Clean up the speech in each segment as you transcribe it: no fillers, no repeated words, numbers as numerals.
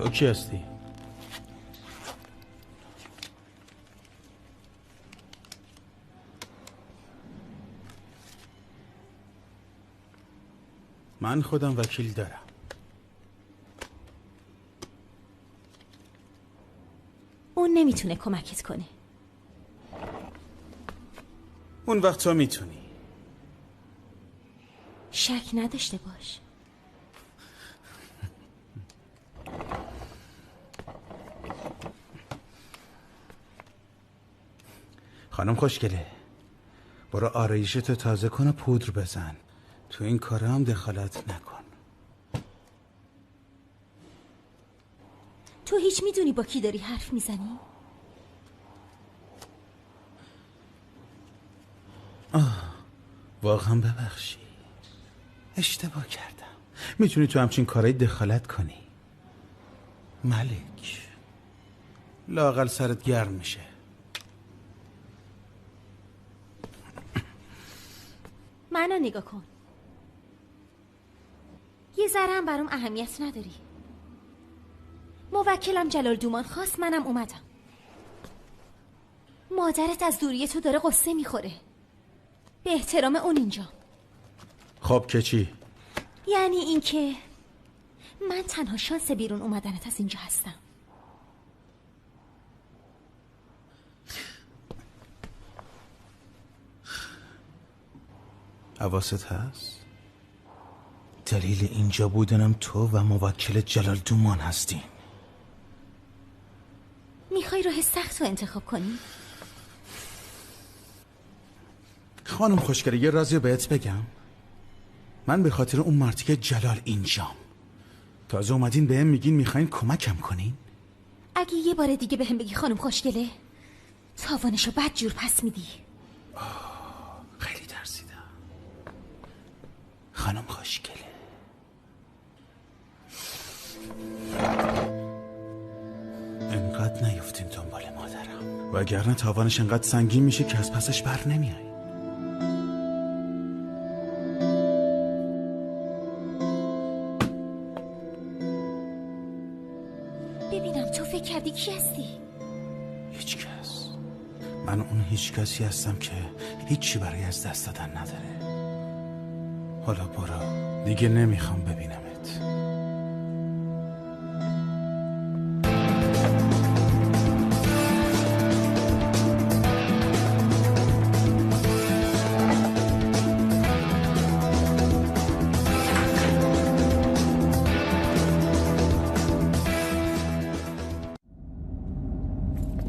تو کی هستی؟ من خودم وکیل دارم. اون نمیتونه کمکت کنه. اون وقت تو میتونی. شک نداشته باش. خانم خوشگله، برو آرایشتو تازه کن و پودر بزن. تو این کارا هم دخالت نکن. تو هیچ میدونی با کی داری حرف میزنی؟ واقعا ببخشی، اشتباه کردم. میتونی تو همچین کارایی دخالت کنی؟ ملک، لااقل سرت گرم میشه. منو نگاه کن. یه ذره هم برام اهمیت نداری. موکلم جلال دومان خواست، منم اومدم. مادرت از دوری تو داره قصه میخوره. به احترام اون اینجا. خب که چی؟ یعنی اینکه من تنها شانس بیرون اومدنت از اینجا هستم. حواست هست؟ دلیل اینجا بودنم تو و موکل جلال دومان هستین. میخوای راه سخت رو انتخاب کنی؟ خانم خوشگله، یه رازی بهت بگم. من به خاطر اون مرتیکه جلال اینجام. تازه اومدین بهم میگین میخواین کمکم کنین؟ اگه یه بار دیگه بهم بگی خانم خوشگله، تاوانشو بد جور پس میدی. خیلی ترسیدم. خانم خوشگله، انقدر نیفتین دنبال مادرم، وگرنه تاوانش انقدر سنگین میشه که از پسش بر نمیای. ببینم تو فکر کردی کی هستی؟ هیچ کس. من اون هیچ کسی هستم که هیچی برای از دست دادن نداره. حالا برو، دیگه نمیخوام ببینمت.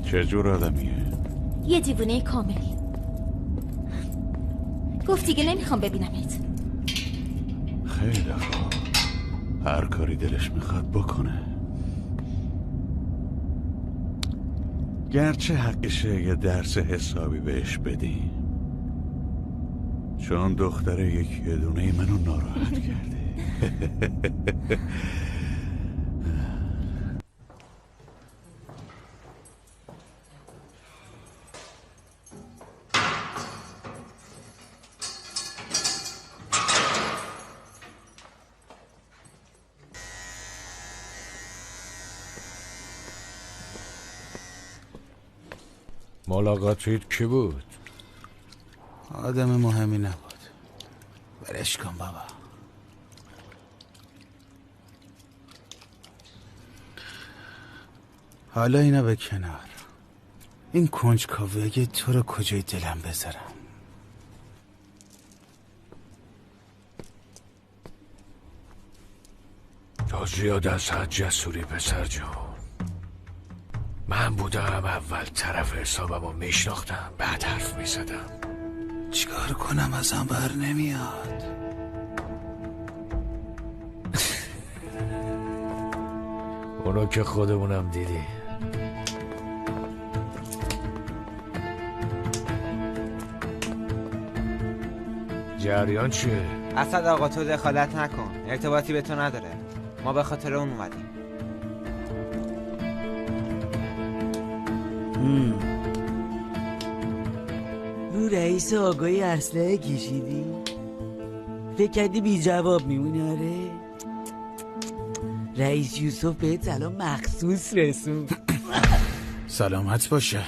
چه جور آدمیه؟ یه دیوونه کامل. گفت دیگه نمیخوام ببینمت. خیلی خوب، هر کاری دلش میخواد بکنه. گرچه حقشه یه درس حسابی بهش بدیم، چون دختر یکی دونه منو ناراحت کرده. ملاقاتت کی بود؟ آدم مهمی نبود. برش کن بابا. حالا اینا به کنار. این کنجکاویه تو رو کجای دلم بذارم؟ تو زیاد از حد جسوری پسر جون. من بودم اول طرف حسابم رو میشناختم، بعد حرف میزدم. چیکار کنم ازم بر نمیاد. اونو که خودمونم دیدی. جریان چیه؟ اسد آقا تو دخالت نکن، ارتباطی به تو نداره. ما به خاطر اون اومدیم. رو رئیس آقای اسلحه کشیدی؟ فکر کردی بی جواب میمونی؟ آره رئیس یوسف بهت سلام مخصوص رسون. سلامت باشه.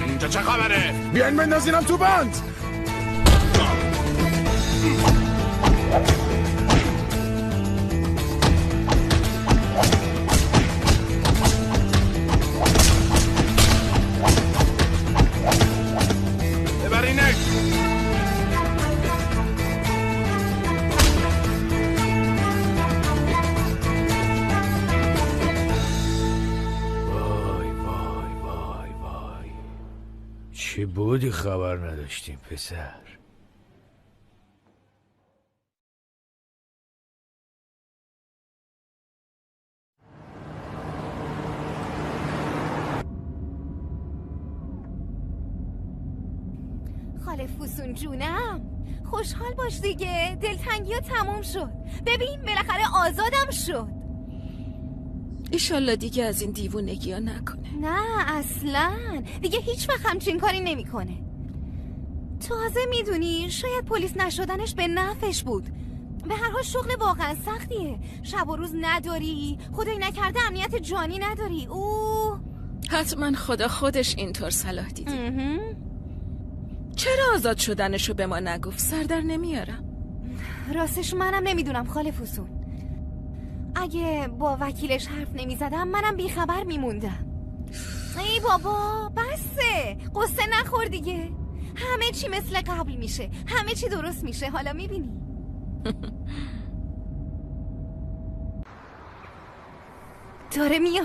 اینجا چه خبره؟ بیاین بندازینم تو بند. ببرینک. چی بودی خبر نداشتیم پسر؟ خاله فوسون جونم، خوشحال باش دیگه. دلتنگی ها تموم شد. ببین بالاخره آزادم شد. ایشالله دیگه از این دیوونگی ها نکنه. نه اصلا دیگه هیچ وقت همچین کاری نمیکنه. تازه میدونی شاید پلیس نشدنش به نفعش بود. به هر حال شغل واقعا سختیه. شب و روز نداری، خدای نکرده امنیت جانی نداری. حتما خدا خودش اینطور صلاح دیده. چرا آزاد شدنشو به ما نگفت؟ سر در نمیارم. راستش منم نمیدونم خاله فوسون. اگه با وکیلش حرف نمیزدم منم بیخبر میموندم. ای بابا بسه، قصه نخور دیگه. همه چی مثل قبل میشه، همه چی درست میشه. حالا میبینی. داره میاد.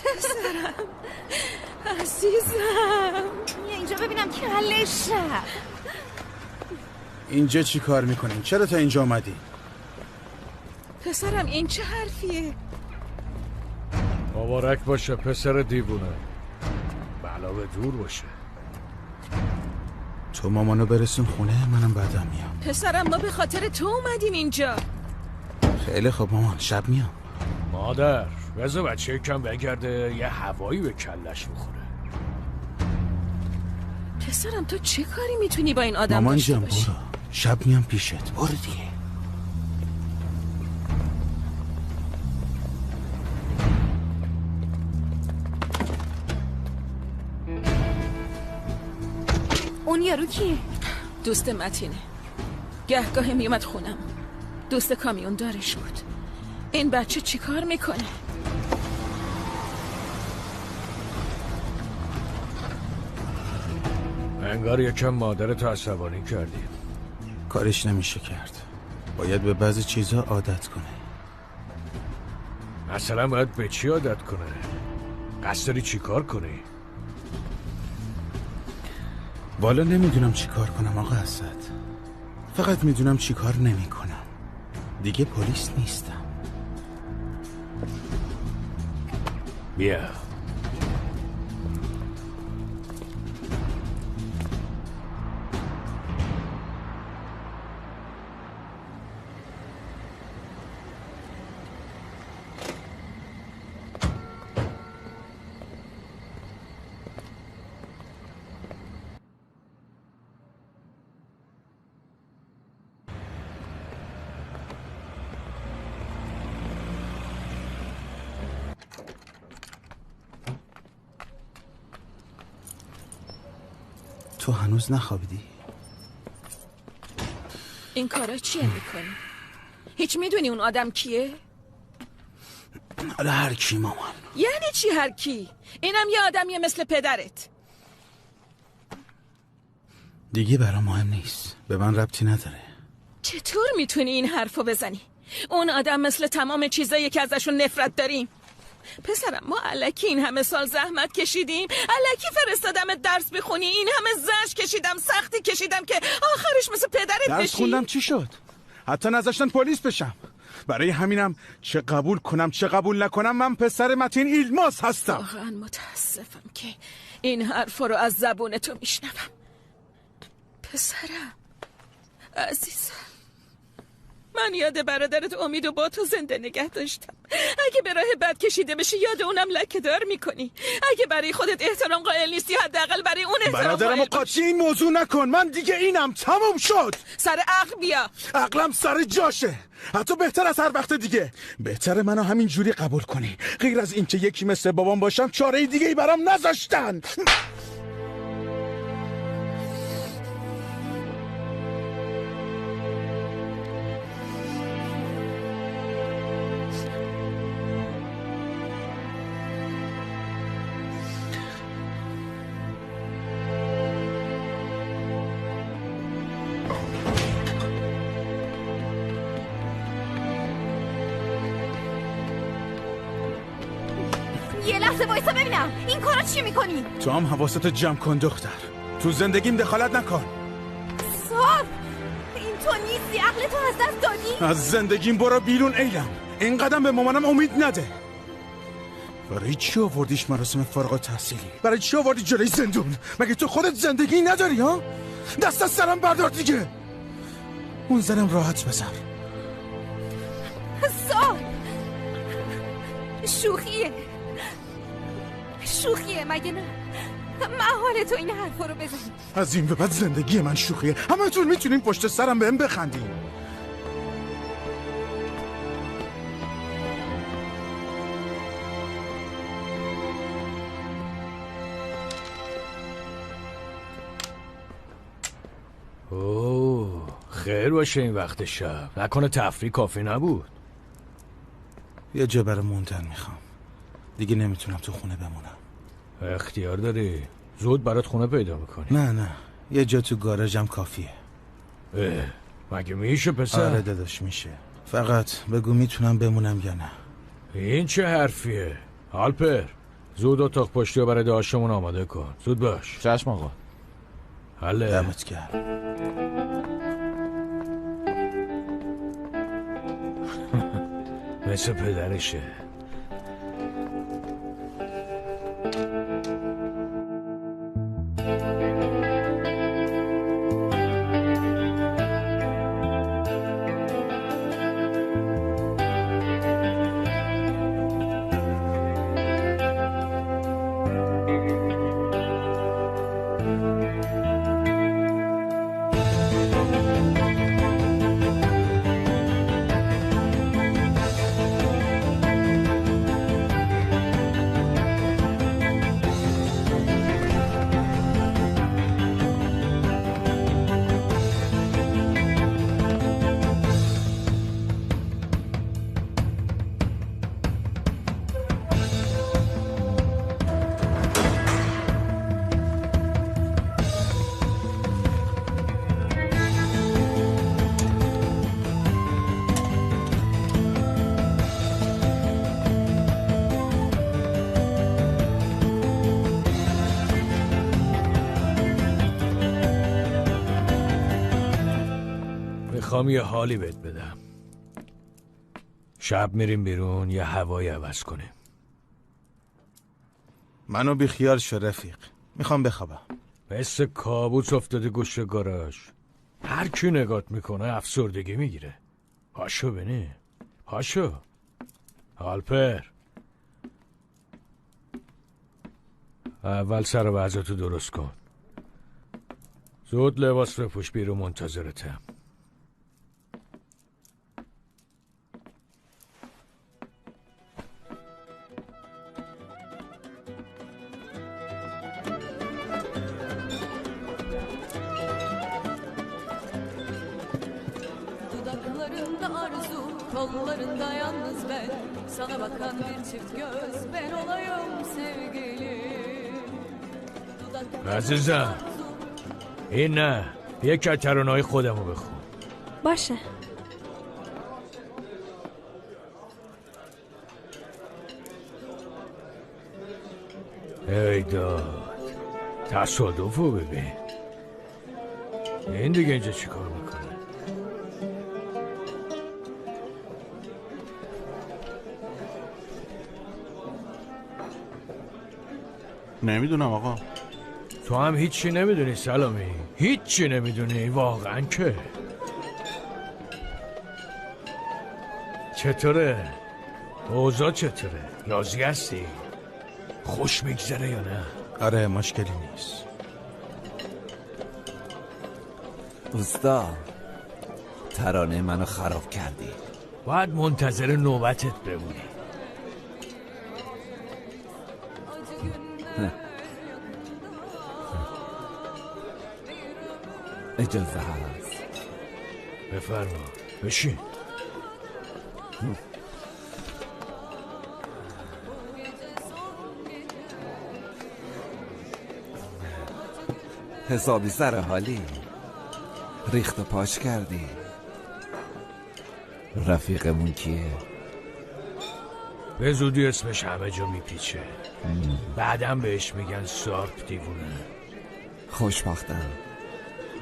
پسرم عزیزم، بیا اینجا ببینم کله شب. اینجا چی کار میکنین؟ چرا تا اینجا اومدی؟ پسرم این چه حرفیه؟ مبارک باشه پسر دیوونه. بلا به دور باشه. تو مامانو برسون خونه، منم بعدم میام. پسرم ما به خاطر تو اومدیم اینجا. خیلی خوب مامان، شب میام. مادر بذار بچه کم بگرده یه هوایی به کلش بخوره. پسرم تو چه کاری میتونی با این آدم مامان داشته جان باشی؟ برو، شب میام پیشت. برو دیگه. اون یارو کیه؟ دوست متینه. گهگاه میومد خونم. دوست کامیون دارش بود. این بچه چی کار میکنه؟ انگار یکم مادرتو عصبانی کردی. کارش نمیشه کرد. باید به بعضی چیزها عادت کنه. مثلا باید به چی عادت کنه؟ قصد داری چی کار کنی؟ والا نمیدونم چی کار کنم آقا اسد. فقط میدونم چی کار نمی کنم. دیگه پلیس نیستم. بیا. تو هنوز نخوابیدی؟ این کارا چیه میکنی؟ هیچ میدونی اون آدم کیه؟ حالا هر کی مامان. یعنی چی هر کی؟ اینم یه آدمیه مثل پدرت. دیگه برام مهم نیست، به من ربطی نداره. چطور میتونی این حرفو بزنی؟ اون آدم مثل تمام چیزایی که ازشون نفرت داریم. پسرم ما الکی این همه سال زحمت کشیدیم، الکی فرستادم درس بخونی، این همه زحمت کشیدم، سختی کشیدم که آخرش مثل پدرت بشی. درس خوندم چی شد؟ حتی نذاشتن پلیس بشم. برای همینم چه قبول کنم چه قبول نکنم من پسر متین ایلماس هستم. واقعا متاسفم که این حرفا رو از زبون تو میشنوم. پسرم عزیزم، من یاد برادرت امید و با تو زنده نگه داشتم. اگه به راه بد کشیده بشی یاد اونم لکه دار میکنی. اگه برای خودت احترام قائل نیستی حداقل برای اون احترام برادرم قائل باش. قاطی این موضوع نکن. من دیگه اینم تموم شد. سر عقل بیا. عقلم سر جاشه، حتی بهتر از هر وقت دیگه. بهتر منو همین جوری قبول کنی. غیر از این که یکی مثل بابام باشم چاره دیگه ای برام نذاشتن. یه لحظه وایسا ببینم این کارا چی میکنی؟ تو هم حواستو جمع کن دختر. تو زندگیم دخالت نکن. صاحب این تو نیستی، عقل تو از دست دادی؟ از زندگیم برو بیرون ایلم. این قدم به مامانم امید نده. برای چی آوردیش مراسم فارغ التحصیلی؟ برای چی آوردی جلوی زندون؟ مگه تو خودت زندگی نداری ها؟ دست از سرم بردار دیگه. اون زنم راحت بذار. صاحب شوخیه مگه نه؟ محال تو این حرفا رو بزنی. از این به بعد زندگی من شوخیه. همتون میتونین پشت سرم بهم بخندین. اوه خیر باشه این وقت شب. نکنه تفریح کافی نبود؟ یه جا برای موندن میخوام. دیگه نمیتونم تو خونه بمونم. اختیار داری. زود برات خونه پیدا میکنی. نه یه جا تو گاراژم کافیه. مگه میشه پسر؟ آره داداش میشه. فقط بگو میتونم بمونم یا نه. این چه حرفیه؟ آلپر زود اتاق پشتی رو برای داشتمون آماده کن. زود باش. چشم آقا. حله. دمت گرم. مثل پدرشه. میخوام یه حالی بهت بدم. شب میریم بیرون یه هوایی عوض کنیم. منو بیخیال شو رفیق. میخوام بخوابم. مثل کابوس افتاده گوش گاراژ. هر کی نگات میکنه افسردگی میگیره. پاشو بنی. پاشو. آلپر اول سر وضعتو درست کن. زود لباس بپوش بیرون منتظرتم. Yanımda arzu, kollarında yalnız ben. Sana bakan bir çift göz, ben olayım sevgilim. عزیزم این نه یک از ترانه‌های خودمو بخون. باشه. ای داد تصادفو ببین. این دیگه اینجا چی کار میکنه؟ نمیدونم آقا. تو هم هیچی نمیدونی سلامی؟ هیچی نمیدونی واقعا که؟ چطوره؟ اوضاع چطوره؟ راضی هستی؟ خوش میگذره یا نه؟ آره مشکلی نیست. اوستا ترانه منو خراب کردی. باید منتظر نوبتت بمونی. اجازه هست؟ بفرما بشین. حسابی سر حالی ریخت و پاش کردی. رفیقمون کیه؟ به زودی اسمش همه جا میپیچه. بعدم بهش میگن سارپ دیوونه. خوشبختم.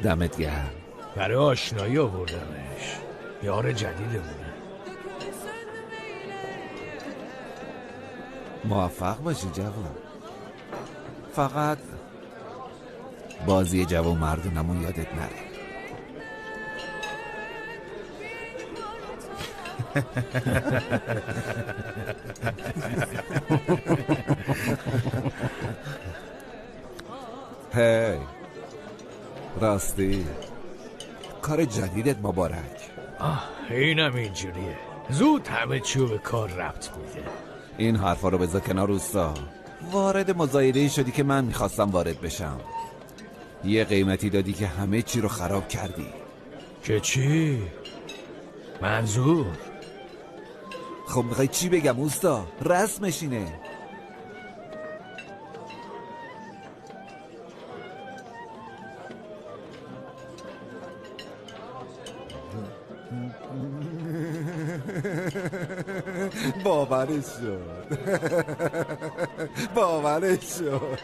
دمت گرم. برای آشنایی آوردمش. یار جدیدمونه. موفق باشی جوان. فقط بازی جوان مردونمون یادت نره. هی راستی کار جدیدت مبارک. اینم اینجوریه. زود همه چیو به کار ربط میده. این حرفا رو بذار کنار روستا. وارد مزایده‌ای شدی که من میخواستم وارد بشم. یه قیمتی دادی که همه چی رو خراب کردی. که چی؟ منظور؟ خب میخوای چی بگم اوستا؟ رسمش اینه. باورش شد. باورش شد.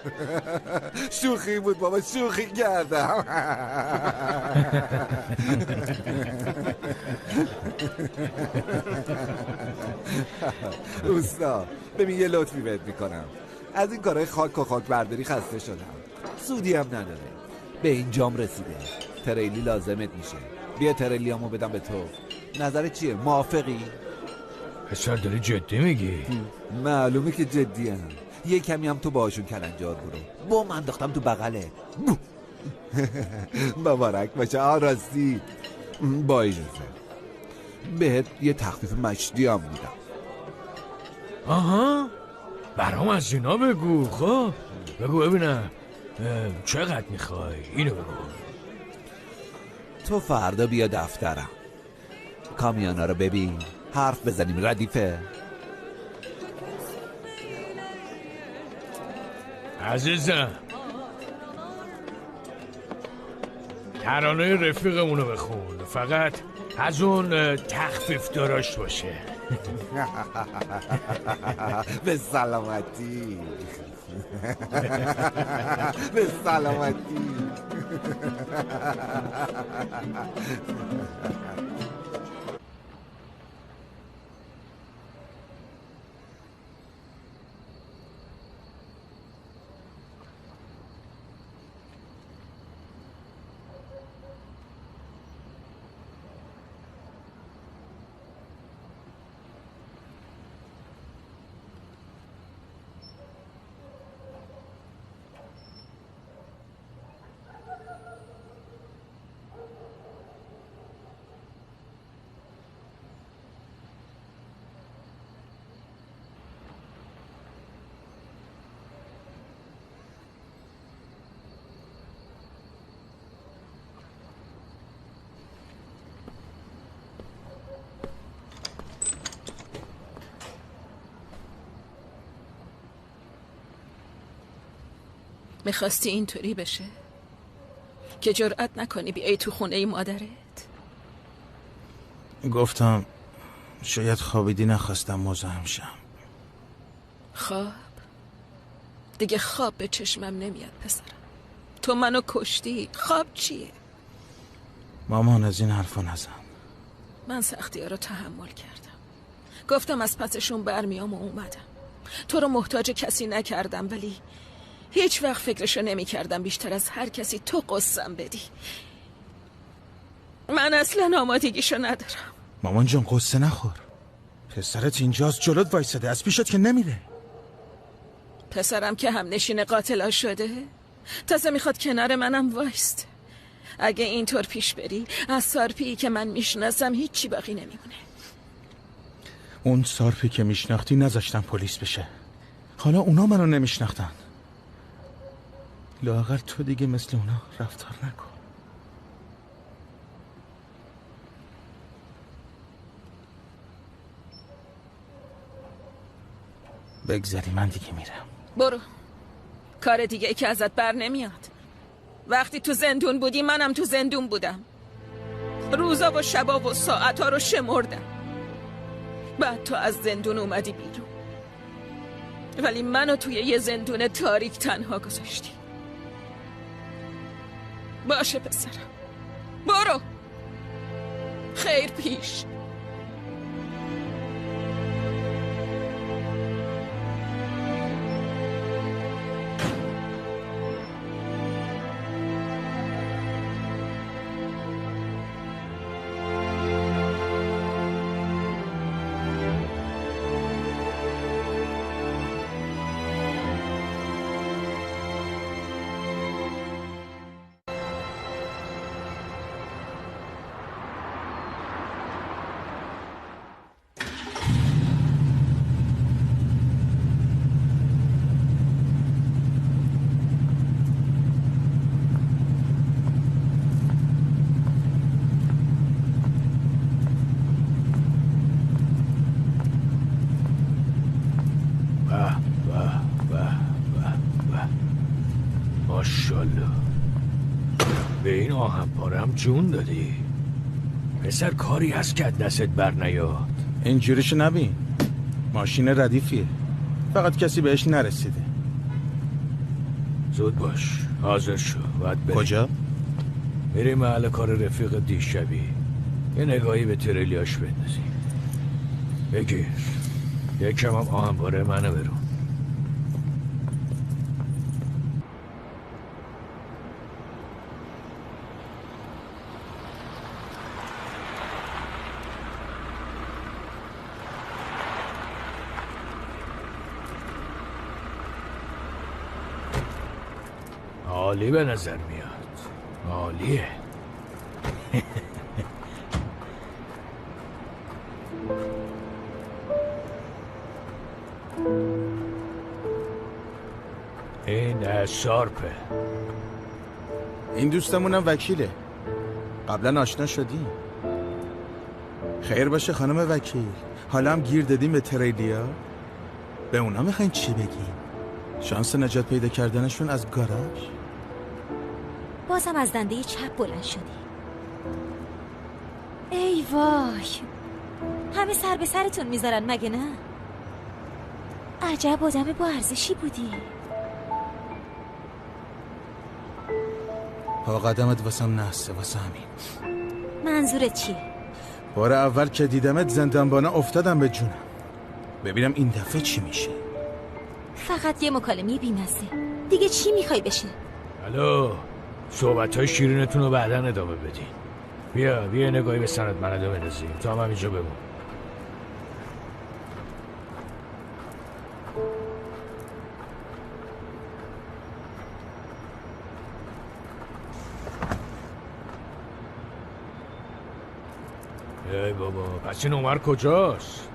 شوخی بود بابا، شوخی کردم. اوستا ببین یه لطفی بهت میکنم. از این کارهای خاک و خاک برداری خسته شدم. سودی هم نداره. به اینجام رسیده. تریلی لازمت میشه. بیا تریلیامو بدم به تو. نظرت چیه؟ موافقی؟ پسر داری جدی میگی؟ معلومه که جدی هم. یه کمی هم تو باشون کلنجار برو. بوم انداختم تو بغله. مبارک باشه. راستی با اجازه بهت یه تخفیف مشتی هم میدم. آها برام از اینا بگو. خب بگو ببینم چقدر میخوای؟ اینو بگو. تو فردا بیا دفترم. کامیانا رو ببین. حرف بزنیم ردیفه. عزیزم ترانه رفیقمونو بخون. فقط از اون تخفیف داشت باشه. به سلامتی. به سلامتی. میخواستی اینطوری بشه که جرأت نکنی بیایی تو خونه مادرت؟ گفتم شاید خوابیدی، نخواستم مزاحم شم. خواب؟ دیگه خواب به چشمم نمیاد پسرم. تو منو کشتی، خواب چیه؟ مامان از این حرفا نزن. من سختی ها رو تحمل کردم، گفتم از پسشون برمیام و اومدم. تو رو محتاج کسی نکردم، ولی هیچ وقت فکرشو نمی کردم بیشتر از هر کسی تو قصم بدی. من اصلا آمادگیشو ندارم. مامان جان قصه نخور، پسرت اینجاست جلوت وایساده، از پیشت که نمیره. پسرم که هم نشین قاتلا شده، تازه میخواد کنار منم وایست. اگه اینطور پیش بری از سارپی که من میشناسم هیچی باقی نمیمونه. اون سارپی که میشناختی نذاشتن پلیس بشه، حالا اونا منو نمیشناختن. لااقل تو دیگه مثل اونا رفتار نکن. بگذاری، من دیگه میرم. برو، کار دیگه ای که ازت بر نمیاد. وقتی تو زندون بودی منم تو زندون بودم، روزا و شبا و ساعتا رو شمردم. بعد تو از زندون اومدی بیرون، ولی منو توی یه زندون تاریک تنها گذاشتی. باشه پسرم، برو، خیر پیش. ماشالله، به این آهنپارم جون دادی. پسر کاری هست که دستت بر نیاد. اینجوریش نبین، ماشین ردیفیه، فقط کسی بهش نرسیده. زود باش، حاضر شو، باید بریم. کجا؟ میریم محل کار رفیق دیشبی، یه نگاهی به تریلیاش بندازیم. بگیر، یکم هم آهنپاره منو برون. عالی به نظر میاد، عالیه. این سارپه. این دوستمونم وکیله، قبلا آشنا شدیم. خیر باشه خانم وکیل، حالا هم گیر دادیم به تریلیا. به اونا میخواین چی بگیم؟ شانس نجات پیدا کردنشون از گاراژ؟ بازم از دنده چپ بلند شدی. ای وای، همه سر به سرتون میذارن مگه نه؟ عجب آدم با ارزشی بودی. پا قدمت واسم نحسه، واسه همین. منظورت چیه؟ بار اول که دیدمت زندانبانا افتادم به جونم. ببینم این دفعه چی میشه. فقط یه مکالمه بی‌مزه، دیگه چی میخوای بشه؟ الو، صحبت‌های شیرینتون رو بعداً ادامه بدین. بیا نگاهی به سند منده بندازیم، تو هم اینجا بمون. ای بابا، پس این عمر کجاست؟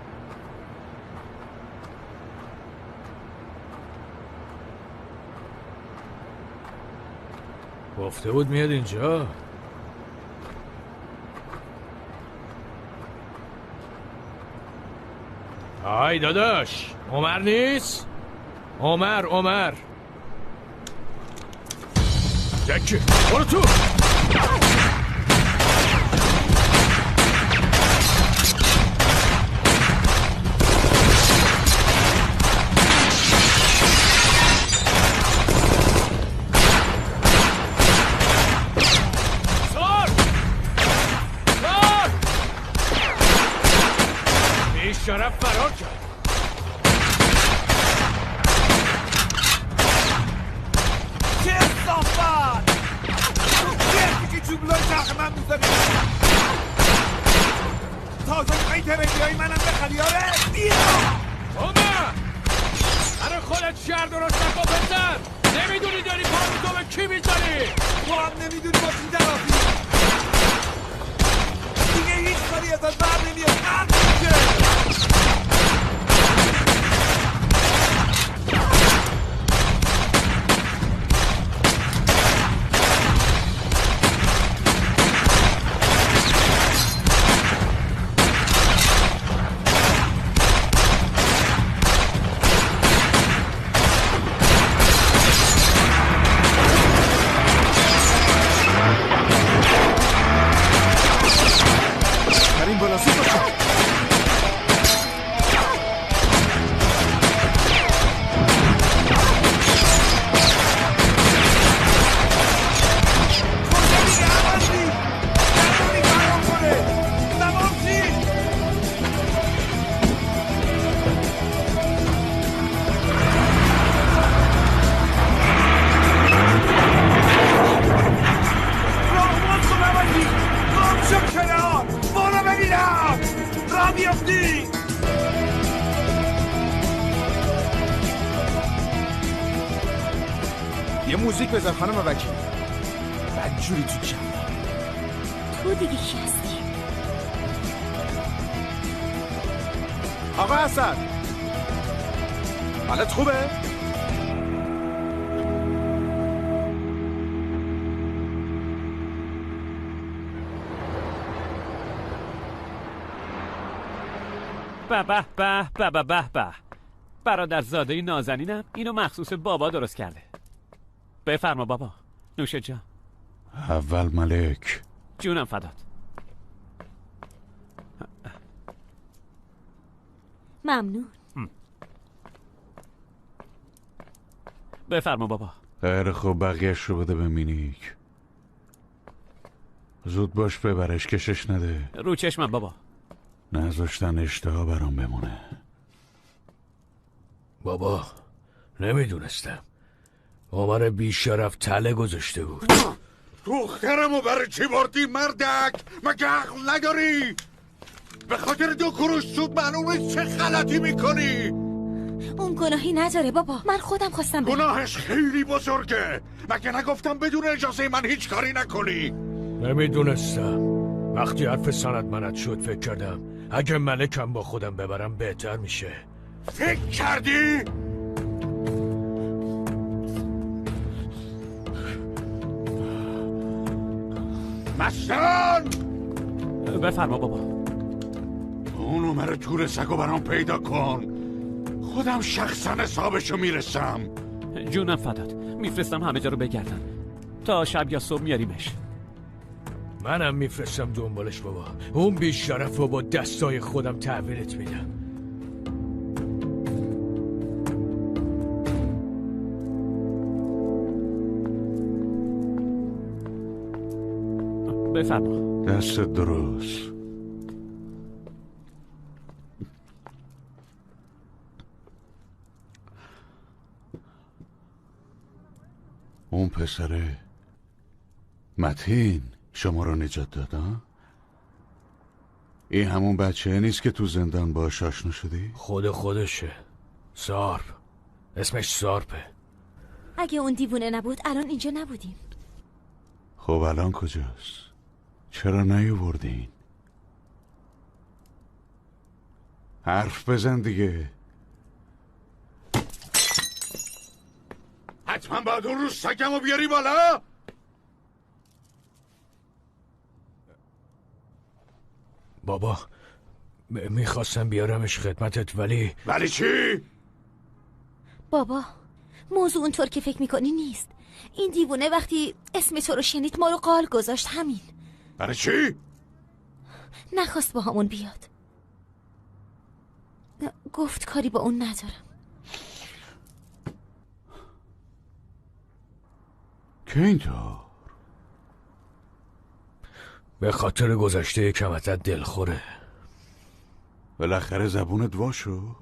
گفته بود میاد اینجا. آی داداش، عمر نیست؟ عمر دکی برو تو. شرف فرار کرد. چه صافت چه که جوبلای چرخ من میذاری تازه میخوایی ترکیایی منم بخری آره بیا اومه برای خودت شهر درست نکن پسر. نمیدونی داری پارو تو به کی میذاری. تو هم نمیدونی با کی درافی دیگه هیچ کاری ازت بر نمیاد من میشه. یه موزیک بزن خانم وکیل. بدجوری تو چند تو دیگه کی هستی؟ آقا حسن حالت خوبه؟ به به به به به به به برادرزاده نازنینم اینو مخصوص بابا درست کرده. بفرما بابا. نوش جان. اول ملک. جونم فدات. ممنون. بفرما بابا. خیلی خوب بقیهش رو بده به مینیک. زود باش ببرش کشش نده. رو چشمم بابا. نذاشتن اشتها برام بمونه. بابا نمیدونستم عمر بیشرف تله گذاشته بود. دخترمو برای چی بردی مردک؟ مگه عقل نداری؟ به خاطر 2 قروش سود معلومه چه غلطی میکنی؟ اون گناهی نداره بابا. من خودم خواستم گناهش خیلی بزرگه. مگه نگفتم بدون اجازه من هیچ کاری نکنی؟ نمیدونستم. وقتی حرف سندمند شد فکر کردم اگه ملکم با خودم ببرم بهتر میشه. فکر کردی؟ مستان! بفرما بابا. اون عمر تور سگو برام پیدا کن. خودم شخصا حسابشو میرسم. جونم فدات. میفرستم همه جا رو بگردن تا شب یا صبح میاریمش. منم میفرستم دنبالش بابا. اون بیشرف رو با دستای خودم تحویلت میدم. بفرما. دست درست. اون پسره متین شما رو نجات داد ها؟ این همون بچه نیست که تو زندان باهاش آشنا شدی؟ خودشه. سارپ. اسمش سارپه. اگه اون دیوونه نبود الان اینجا نبودیم. خب الان کجاست؟ چرا نیاوردین؟ حرف بزن دیگه. حتما باید اون روز سگمو بیاری بالا. بابا میخواستم بیارمش خدمتت ولی چی؟ بابا موضوع اونطور که فکر میکنی نیست. این دیوونه وقتی اسم تو رو شنید ما رو قال گذاشت. همین. برای چی؟ نخواست با همون بیاد. گفت کاری با اون ندارم. که اینطور؟ به خاطر گذشته کمتت دلخوره. بالاخره زبونت وا شد.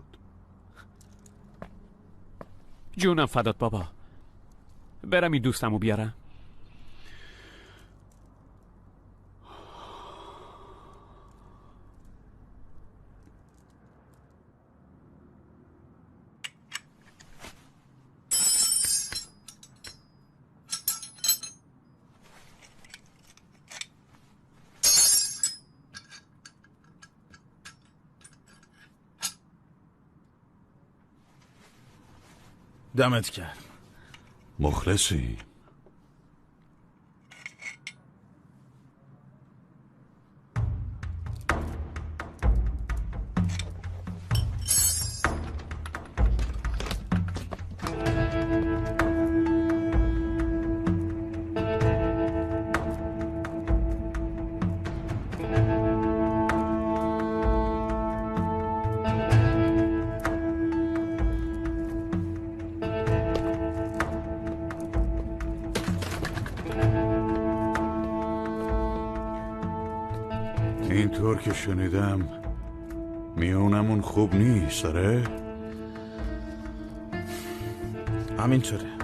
جونم فدات بابا. برم این دوستمو بیارم. دمت کرد. مخلصی؟ اینطور که شنیدم میونمون خوب نیست، آره؟ همینطوره.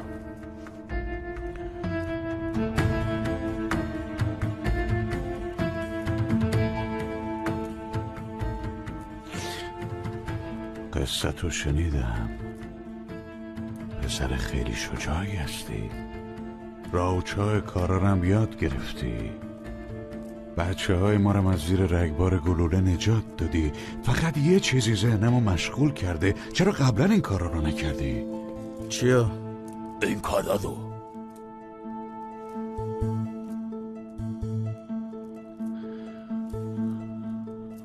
قصتو شنیدم. پسر خیلی شجاعی هستی. راه و چاه کارارم یاد گرفتی. بچه‌های ما رو از زیر رگبار گلوله نجات دادی. فقط یه چیزی ذهنمو مشغول کرده. چرا قبلا این کارا رو نکردی؟ چیا؟ این کارا رو.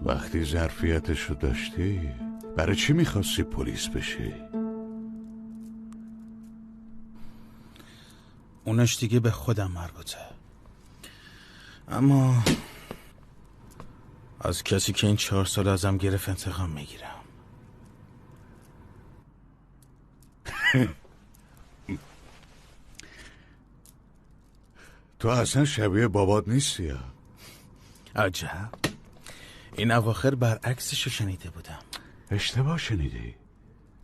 وقتی ظرفیتشو داشتی برای چی میخواستی پلیس بشی؟ اونش دیگه به خودم مربوطه. اما از کسی که این 4 سال ازم گرفت انتقام میگیرم. تو اصلا شبیه بابات نیستی یا؟ عجب. این اواخر برعکسشو شنیده بودم. اشتباه شنیدی.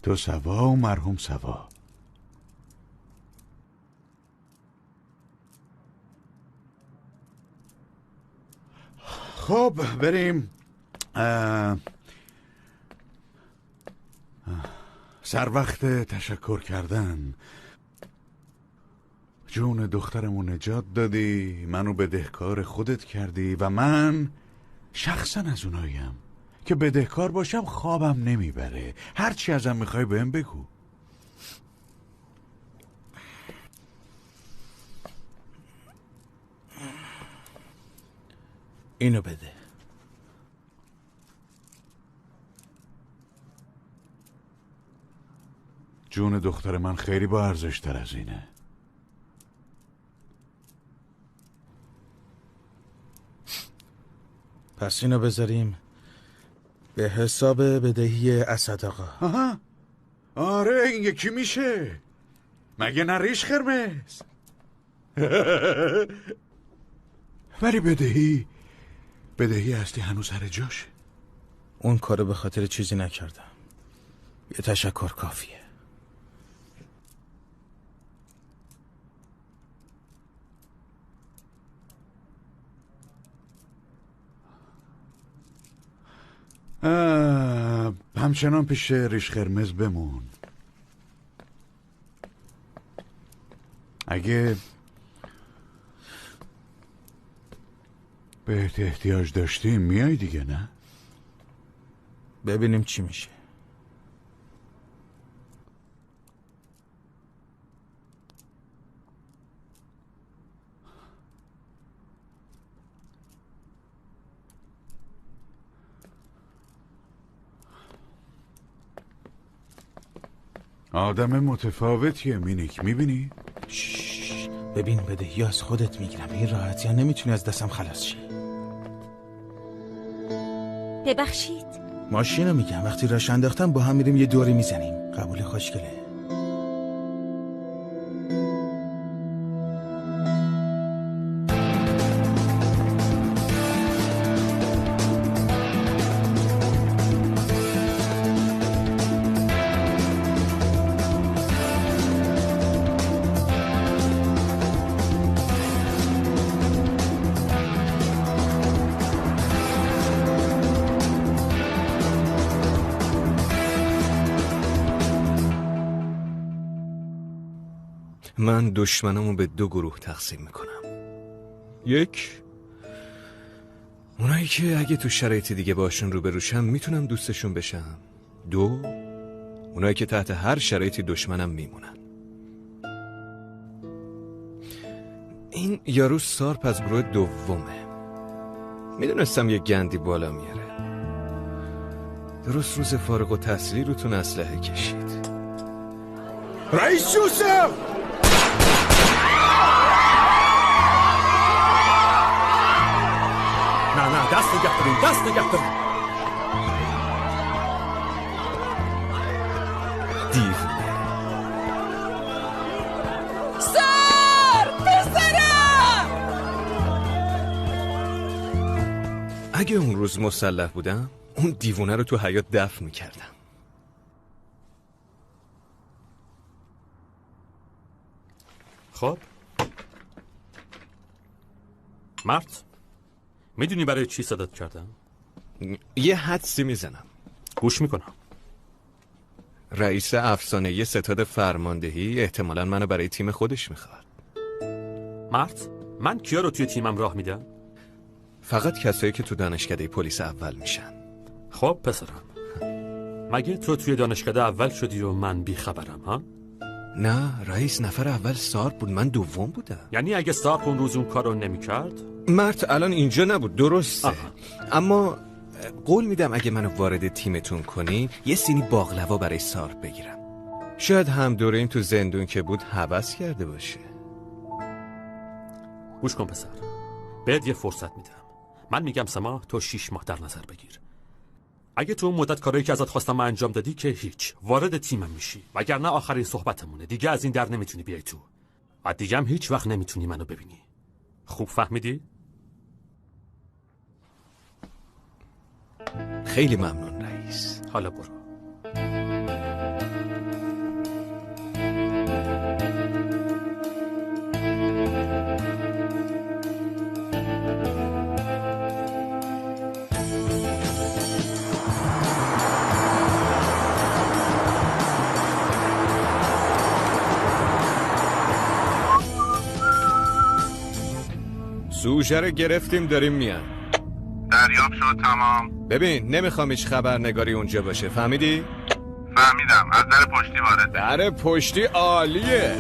تو سوا و مرحوم سوا. خب بریم. سر وقت تشکر کردن. جون دخترمو نجات دادی، منو بدهکار خودت کردی و من شخصا از اوناییم که بدهکار باشم خوابم نمیبره. هرچی ازم میخوای بهم بگو. اینو بده. جون دختر من خیلی با ارزش تر از اینه. پس اینو بذاریم به حساب بدهی اسد آقا. آها. آره این یکی میشه. مگه نریش خرمز؟ ولی بدهی اصلی هنوز سر جاشه. اون کارو به خاطر چیزی نکردم. یه تشکر کافیه. همچنان پیش ریش قرمز بمون. اگه بهت احتیاج داشتیم میای دیگه، نه؟ ببینیم چی میشه. آدم متفاوتیه مینیک، میبینی؟ ببین بدهی از خودت میگیرم، این راحتی ها نمیتونی از دستم خلاص شی. ببخشید ماشینو میگم، وقتی راش انداختم با هم میریم یه دوری میزنیم. قبول؟ خوشگله. من دشمنمو به 2 گروه تقسیم میکنم. 1 اونایی که اگه تو شرایط دیگه باشون روبروشم میتونم دوستشون بشم. 2 اونایی که تحت هر شرایطی دشمنم میمونن. این یارو سارپ از گروه دومه. میدونستم یه گندی بالا میاره. درست روز فارغ التحصیلی روتون اسلحه کشید. رئیس یوسف! نه دست نگه داریم، دست نگه داریم. دیوونه. سر پسرم! اگه اون روز مسلح بودم اون دیوونه رو تو حیاط دفن میکردم. خب مرد، میدونی برای چی صدات کردم؟ یه حدسی میزنم. گوش میکنم. رئیس افسانه‌ای ستاد فرماندهی احتمالاً منو برای تیم خودش میخواد. مرد، من کیا رو توی تیمم راه میدم؟ فقط کسایی که تو دانشکده پلیس اول میشن. خب پسرم، مگه تو توی دانشکده اول شدی و من بیخبرم ها؟ نه رئیس، نفر اول سارپ بود، من دوم بودم. یعنی اگه سارپ اون روز اون کارو نمیکرد؟ مرد الان اینجا نبود، درسته. اما قول میدم اگه منو وارد تیمتون کنی یه سینی باقلوا برای سارپ بگیرم. شاید هم دوره این تو زندون که بود هوس کرده باشه. گوش کن پسر، بهت یه فرصت میدم. من میگم 3 ماه، تو 6 ماه در نظر بگیر. اگه تو اون مدت کارایی که ازت خواستم انجام دادی که هیچ، وارد تیمم میشی. وگرنه آخرین صحبتمونه، دیگه از این در نمیتونی بیای تو. و دیگه هم هیچ وقت نمیتونی منو ببینی. خوب فهمیدی؟ خیلی ممنون رئیس. حالا برو. سوژه رو گرفتیم، داریم میان. دریاب شد تمام. ببین نمیخوام هیچ خبرنگاری اونجا باشه، فهمیدی؟ فهمیدم، از در پشتی وارده. در پشتی عالیه.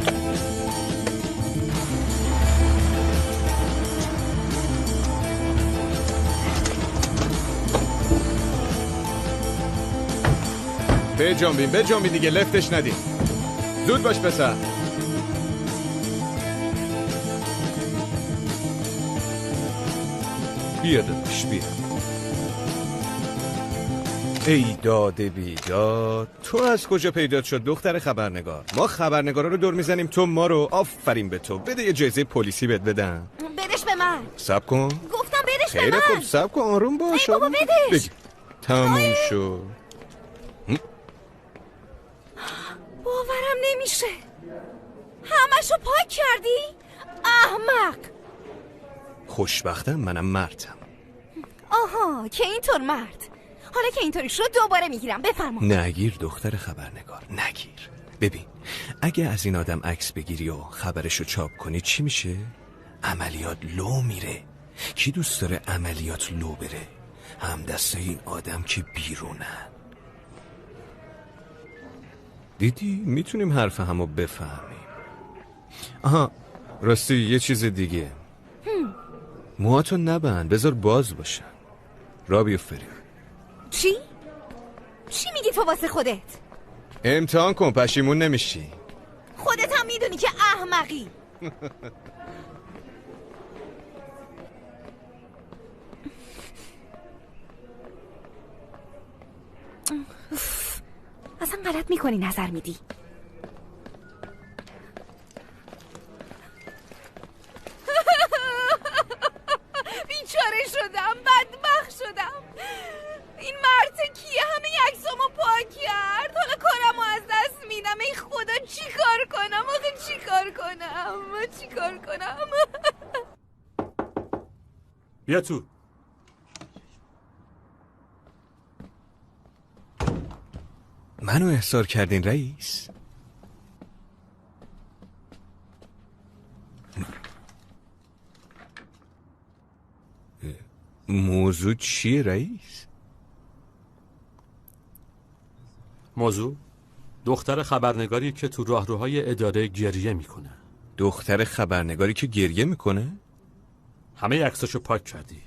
بجنبین دیگه، لفتش ندیم. زود باش پسر. بیا داداش بیا. ای داده بیداد، تو از کجا پیدا شد دختر خبرنگار؟ ما خبرنگارا رو دور میزنیم، تو ما رو. آفرین به تو. بده یه جایزه پلیسی بهت بدم. بدش به من. صبر کن. گفتم بدش به من. خیلی خوب صبر کن، آروم باش. ای بابا بدش. تموم شد. باورم نمیشه. همشو پاک کردی؟ احمق. خوشبختم منم مردم. آها که اینطور مرد. حالا که اینطوری شد دوباره میگیرم، بفرما. نگیر دختر خبرنگار، نگیر. ببین اگه از این آدم عکس بگیری و خبرشو چاپ کنی چی میشه؟ عملیات لو میره. کی دوست داره عملیات لو بره؟ هم دسته این آدم که بیرونن. دیدی میتونیم حرف همو بفهمیم. آها راستی یه چیز دیگه. موهاتو نبند، بذار باز باشن. را بیفری. چی میگی تو واسه خودت؟ امتحان کن، پشیمون نمیشی. خودت هم میدونی که احمقی. اصلا غلط میکنی نظر میدی. بیچاره شدم، بدبخت شدم. این مرد کیه همه عکسامو پاک کرد؟ حالا کارمو از دست میدم. ای خدا چی کار کنم؟ آخه چی کار کنم؟ بیا تو. منو احضار کردین رئیس؟ موضوع چیه رئیس؟ موضوع دختر خبرنگاری که تو راهروهای اداره گریه میکنه. دختر خبرنگاری که گریه میکنه؟ همه عکساشو پاک کردی.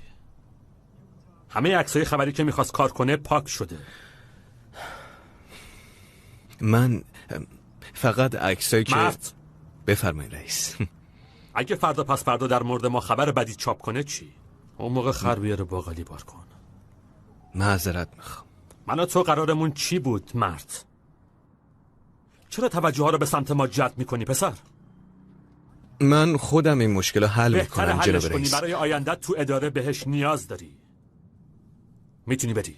همه عکسای خبری که میخواست کار کنه پاک شده. من فقط عکسایی که مرد بفرمایید رئیس. اگه فردا پس فردا در مورد ما خبر بدی چاپ کنه چی؟ اون موقع خربیه رو باقالی بار کن. معذرت میخوام. من و تو قرارمون چی بود مرد؟ چرا توجه ها رو به سمت ما جلب میکنی پسر؟ من خودم این مشکل رو حل بهتر میکنم حلش جناب کنی. رئیس. برای آیندت تو اداره بهش نیاز داری. میتونی بدی.